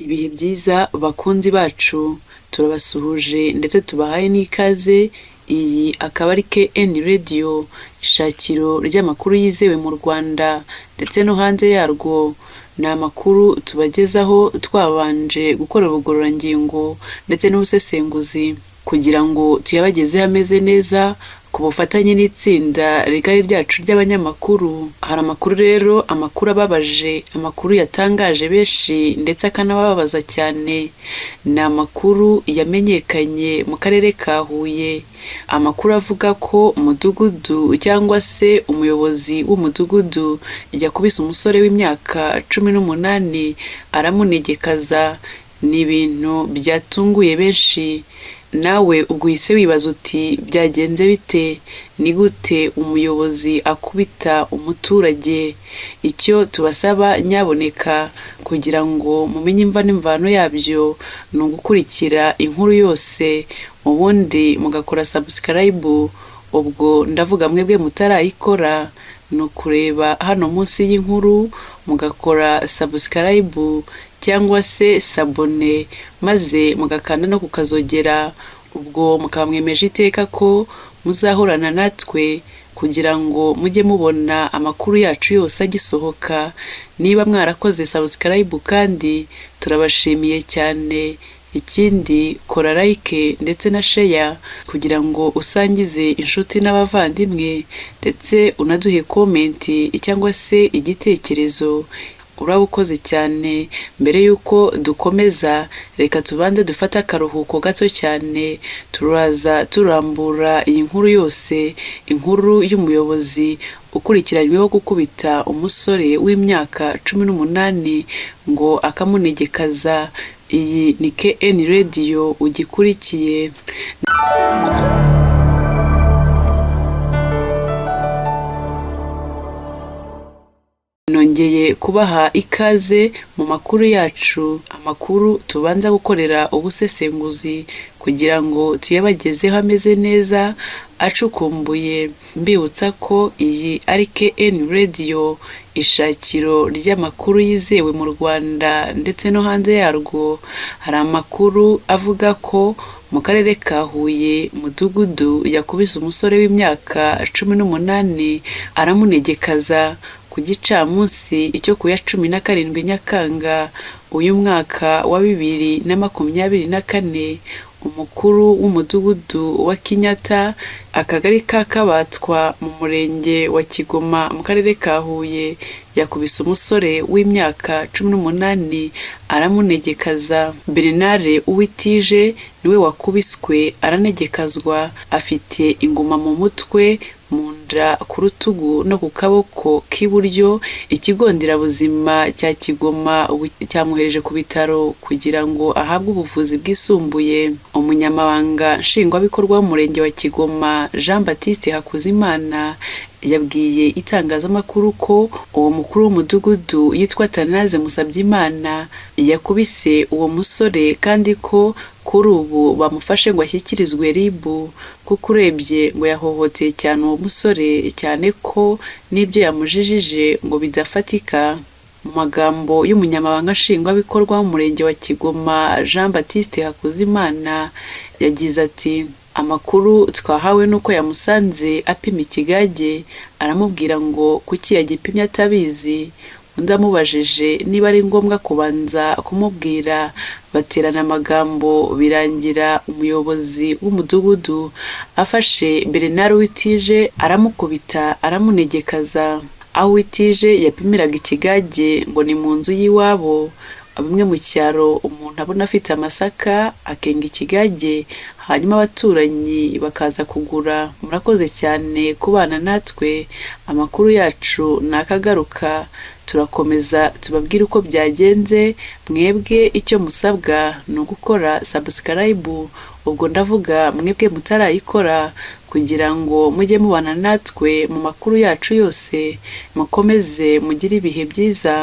Ibihe byiza bakunzi bacu, turabasuhuje ndetse tubahaye n'ikaze. Iyi akaba ari KN Radio, ishakiro ry'amakuru yizewe mu Rwanda ndetse no hanze yarwo. Ni amakuru tubagezaho twabanje gukora ubugororangingo ndetse n'ubusesenguzi kugira ngo tuyabagezeho ameze neza ku bufatanye n'itsinda rigari ryacu ry'abanyamakuru. Hari amakuru rero, amakuru ababaje, amakuru yatangaje benshi ndetse akanababaza cyane. Ni amakuru yamenyekanye mu karere ka Huye, amakuru avuga ko umudugudu cyangwa se umuyobozi w'umudugudu yakubise umusore w'imyaka 18 aramunegekaza. Ni ibintu byatunguye benshi. Nawe ubwo uhise wibaza uti byagenze bite? Ni gute umuyobozi akubita umuturage? Icyo tubasaba nyaboneka kugira ngo mumenye imva n'imvano yabyo ni ugukurikira inkuru yose, ubundi mugakora subscribe. Ubwo ndavuga mwebwe mutarayikora, ni ukureba hano munsi y'inkuru mugakora subscribe cyangwa se sabone, maze mugakanda no kukazogera. Ubwo mukaba mwemeje iteka ko muzahorana natwe kugira ngo mujye mubona amakuru yacu yose agisohoka. Niba mwarakoze subscribe kandi turabashimiye cyane. Ikindi kora like ndetse na share kugira ngo usangize inshuti n'abavandimwe, ndetse unaduhe comment cyangwa se igitekerezo. Urabukoze cyane. Mbere yuko dukomeza, reka tubanze dufate akaruhuko gato cyane, turaza turambura iyi nkuru yose, inkuru y'umuyobozi ukurikiranyweho gukubita umusore w'imyaka 18 ngo akamunegekaza. Iyi ni KN Radio ugikurikiye. Nongeye kubaha ikaze mu makuru yacu, amakuru tubanza gukorera ubusesenguzi kugira ngo tuyabagezeho ameze neza acukumbuye. Mbibutsa ko iyi ari KN Radio, ishakiro ry'amakuru yizewe mu Rwanda ndetse no hanze yarwo. Hari amakuru avuga ko mu karere ka Huye umudugudu yakubise umusore w'imyaka 18 aramunegekaza ku gicamunsi icyo ku ya 17 Nyakanga uyu mwaka wa 2024. Umukuru w'umudugudu wa Kinyata, akagari ka Kabatwa mu murenge wa Kigoma mu karere ka Huye, yakubise umusore w'imyaka 18 aramunegekaza. Bernard Uwitije niwe wakubiswe aranegekazwa, afite inguma mu mutwe, mu nda, ku rutugu no ku kaboko k'iburyo. Ikigo nderabuzima cya Kigoma cyamwohereje ku bitaro kugira ngo ahabwe ubuvuzi bwisumbuye. Umunyamabanga nshingwabikorwa w'umurenge wa Kigoma Jean Baptiste Hakuzimana yabwiye itangazamakuru ko uwo mukuru w'umudugudu yitwa Tanaze Musabyimana yakubise uwo musore, kandi ko kuri ubu bamufashe ngo ashyikirizwe RIB, kuko urebye ngo yahohoteye cyane uwo musore, cyane ko n'ibyo yamujijije ngo bidafatika. Mu magambo y'umunyamabanga nshingwabikorwa w'umurenge wa Kigoma Jean Baptiste Hakuzimana yagize ati: amakuru twahawe nuko yamusanze apima ikigage, aramubwira ngo kuki yagipimye atabizi. Undi amubajije niba ari ngombwa kubanza kumubwira, baterana amagambo birangira umuyobozi w'umudugudu afashe Bernard Uwitije aramukubita aramunegekaza. Aho Uwitije yapimiraga ikigage ngo ni mu nzu y'iwabo. Bimwe mu cyaro umuntu abona afite amasaka akenga ikigage, hanyuma abaturanyi bakaza kugura. Murakoze cyane kubana natwe, amakuru yacu nakagaruka turakomeza tubabwira uko byagenze. Mwebwe icyo musabwa ni ugukora subscribe, ubwo ndavuga mwebwe mutarayikora, kugira ngo mujye mubana natwe mu makuru yacu yose. Mukomeze mugire ibihe byiza.